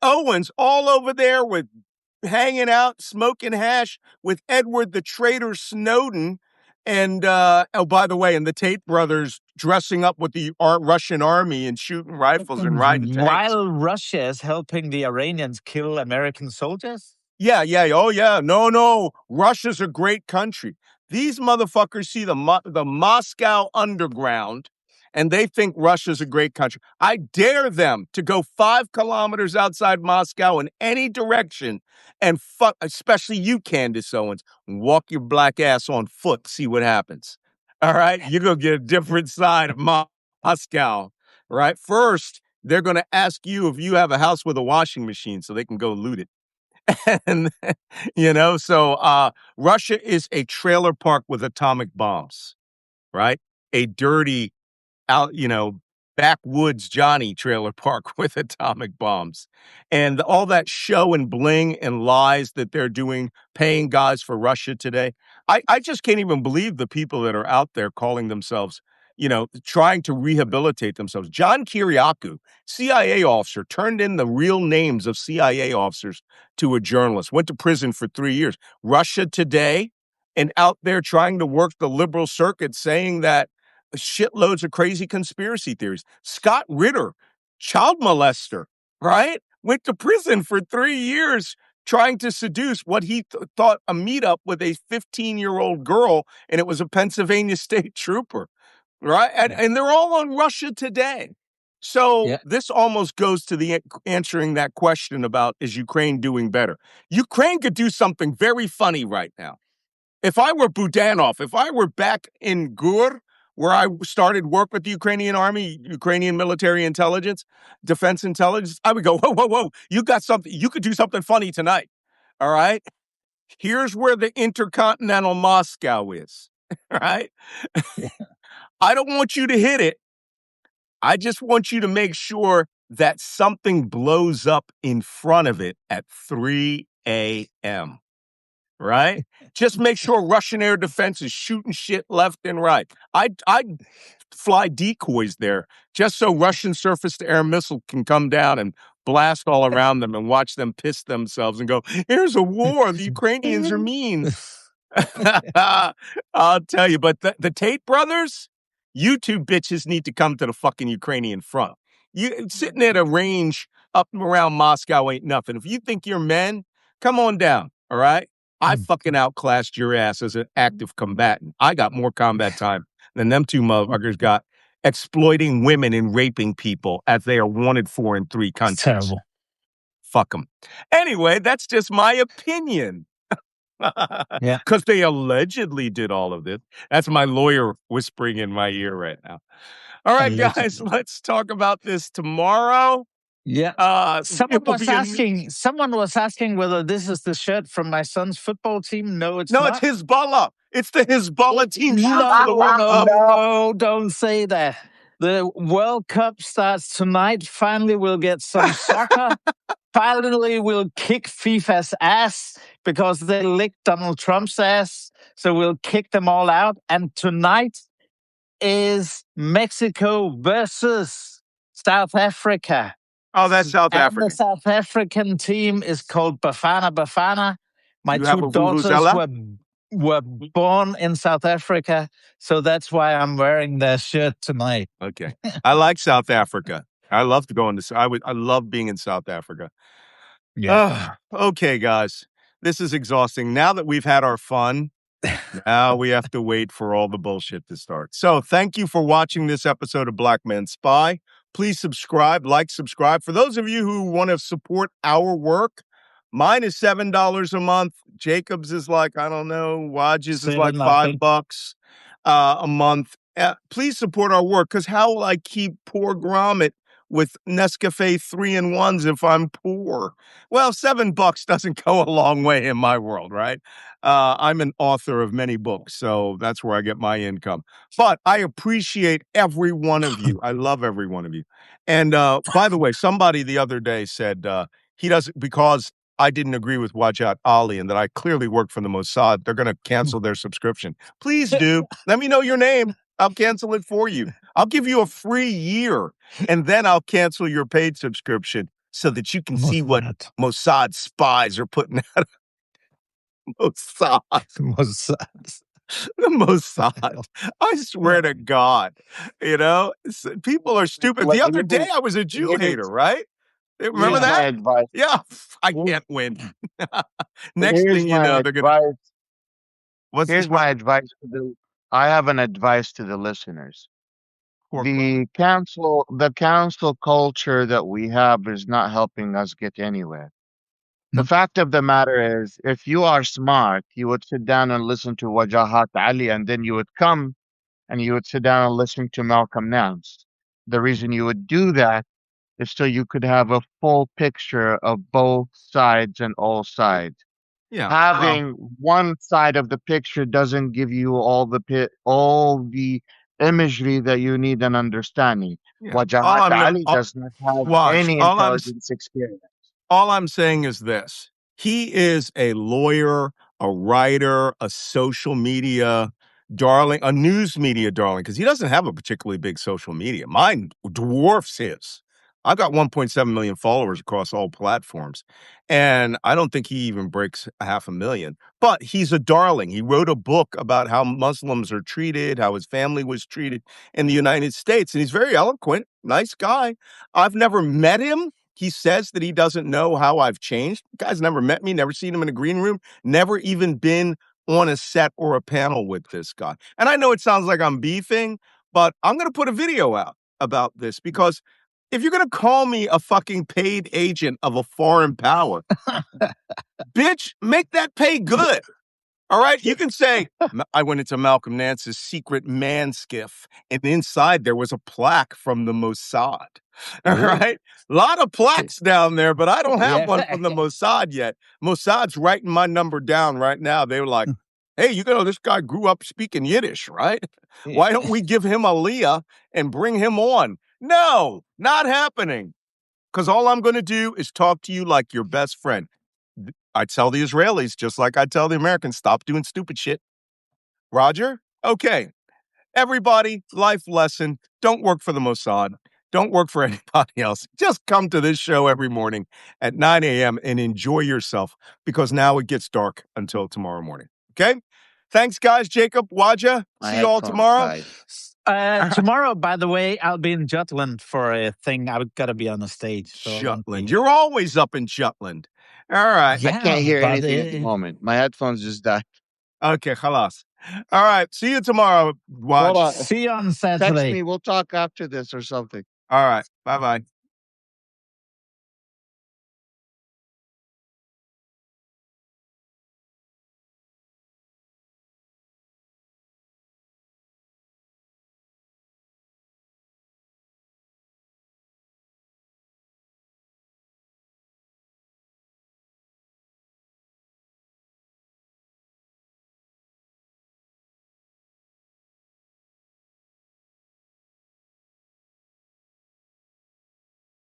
Owens all over there with hanging out, smoking hash with Edward the traitor Snowden. And, by the way, and the Tate brothers dressing up with the Russian army and shooting rifles and riding tanks. While Russia is helping the Iranians kill American soldiers? Yeah. Oh, yeah. No. Russia's a great country. These motherfuckers see the Moscow underground and they think Russia's a great country. I dare them to go 5 kilometers outside Moscow in any direction and fuck, especially you, Candace Owens, walk your black ass on foot, see what happens. All right? You're going to get a different side of Moscow, right? First, they're going to ask you if you have a house with a washing machine so they can go loot it. And, so Russia is a trailer park with atomic bombs, right? A dirty, backwoods Johnny trailer park with atomic bombs. And all that show and bling and lies that they're doing, paying guys for Russia today. I just can't even believe the people that are out there calling themselves, trying to rehabilitate themselves. John Kiriakou, CIA officer, turned in the real names of CIA officers to a journalist, went to prison for 3 years. Russia Today, and out there trying to work the liberal circuit saying that shitloads of crazy conspiracy theories. Scott Ritter, child molester, right? Went to prison for 3 years trying to seduce what he thought a meetup with a 15-year-old girl, and it was a Pennsylvania state trooper, right? And they're all on Russia Today. So this almost goes to the answering that question about, is Ukraine doing better? Ukraine could do something very funny right now. If I were Budanov, if I were back in Gur, where I started work with the Ukrainian army, Ukrainian military intelligence, defense intelligence, I would go, whoa, you got something, you could do something funny tonight. All right. Here's where the intercontinental Moscow is. All right. I don't want you to hit it. I just want you to make sure that something blows up in front of it at 3 a.m. Right? Just make sure Russian air defense is shooting shit left and right. I'd fly decoys there just so Russian surface-to-air missile can come down and blast all around them and watch them piss themselves and go, here's a war. The Ukrainians are mean. I'll tell you, but the Tate brothers, you two bitches need to come to the fucking Ukrainian front. You sitting at a range up around Moscow ain't nothing. If you think you're men, come on down, all right? I fucking outclassed your ass as an active combatant. I got more combat time than them two motherfuckers got exploiting women and raping people as they are wanted for in 3 countries. It's terrible. Fuck them. Anyway, that's just my opinion. Yeah. Because they allegedly did all of this. That's my lawyer whispering in my ear right now. All right, guys, Allegedly. let's talk about this tomorrow. Yeah. It Someone will was be a- asking whether this is the shirt from my son's football team. No, it's No, not. it's Hezbollah. It's the Hezbollah team shirt No, for the World Cup. no, don't say that. The World Cup starts tonight. Finally, we'll get some soccer. Finally, we'll kick FIFA's ass because they licked Donald Trump's ass. So we'll kick them all out. And tonight is Mexico versus South Africa. Oh, that's South And Africa. the South African team is called Bafana Bafana. My You have two a daughters vuvuzela? were born in South Africa, so that's why I'm wearing their shirt tonight. Okay. I like South Africa. I love to go into. I love being in South Africa. Okay, guys. This is exhausting. Now that we've had our fun, now we have to wait for all the bullshit to start. So thank you for watching this episode of Black Men Spy. Please subscribe. For those of you who want to support our work, mine is $7 a month. Jacob's is like, I don't know, Wajeeh's is like $5 a month. Please support our work, because how will I keep poor Gromit with Nescafe 3-in-1s if I'm poor? Well, $7 doesn't go a long way in my world, right? I'm an author of many books, so that's where I get my income. But I appreciate every one of you. I love every one of you. And by the way, somebody the other day said he doesn't, because I didn't agree with Wajeeh Ali and that I clearly work for the Mossad, they're going to cancel their subscription. Please do. Let me know your name. I'll cancel it for you. I'll give you a free year, and then I'll cancel your paid subscription so that you can see what Mossad spies are putting out. Mossad. The Mossad. I swear to God, people are stupid. The other day I was a Jew hater, right? Remember that? My advice. Yeah, I can't win. Next thing you know, they're going to... Here's my advice I have an advice to the listeners. The cancel culture that we have is not helping us get anywhere. The fact of the matter is, if you are smart, you would sit down and listen to Wajeeh Ali, and then you would come and you would sit down and listen to Malcolm Nance. The reason you would do that is so you could have a full picture of both sides and all sides. Yeah. Having one side of the picture doesn't give you all the imagery that you need an understanding. Wajeeh Ali does not have any intelligence experience. All I'm saying is this. He is a lawyer, a writer, a social media darling, a news media darling, because he doesn't have a particularly big social media. Mine dwarfs his. I've got 1.7 million followers across all platforms, and I don't think he even breaks 500,000. But he's a darling. He wrote a book about how Muslims are treated, how his family was treated in the United States, and he's very eloquent, nice guy. I've never met him. He says that he doesn't know how I've changed. The guy's never met me, never seen him in a green room, never even been on a set or a panel with this guy. And I know it sounds like I'm beefing, but I'm going to put a video out about this, because if you're going to call me a fucking paid agent of a foreign power, bitch, make that pay good. All right, you can say, I went into Malcolm Nance's secret man skiff, and inside there was a plaque from the Mossad. All right, a lot of plaques down there, but I don't have one from the Mossad yet. Mossad's writing my number down right now. They were like, hey, this guy grew up speaking Yiddish, right? Why don't we give him Aliyah and bring him on? No, not happening. Because all I'm going to do is talk to you like your best friend. I tell the Israelis, just like I tell the Americans, stop doing stupid shit. Roger? Okay. Everybody, life lesson. Don't work for the Mossad. Don't work for anybody else. Just come to this show every morning at 9 a.m. and enjoy yourself, because now it gets dark until tomorrow morning. Okay? Thanks, guys. Jacob, Wajeeh. My See you all headphones tomorrow. died. Tomorrow, by the way, I'll be in Jutland for a thing. I've got to be on the stage. So I won't Jutland. be- You're always up in Jutland. All right. I can't hear but, anything at the moment. My headphones just died. Okay, halas. All right. See you tomorrow, Hold on. Waj. See you on Text Saturday. me. We'll talk after this or something. All right. Bye-bye.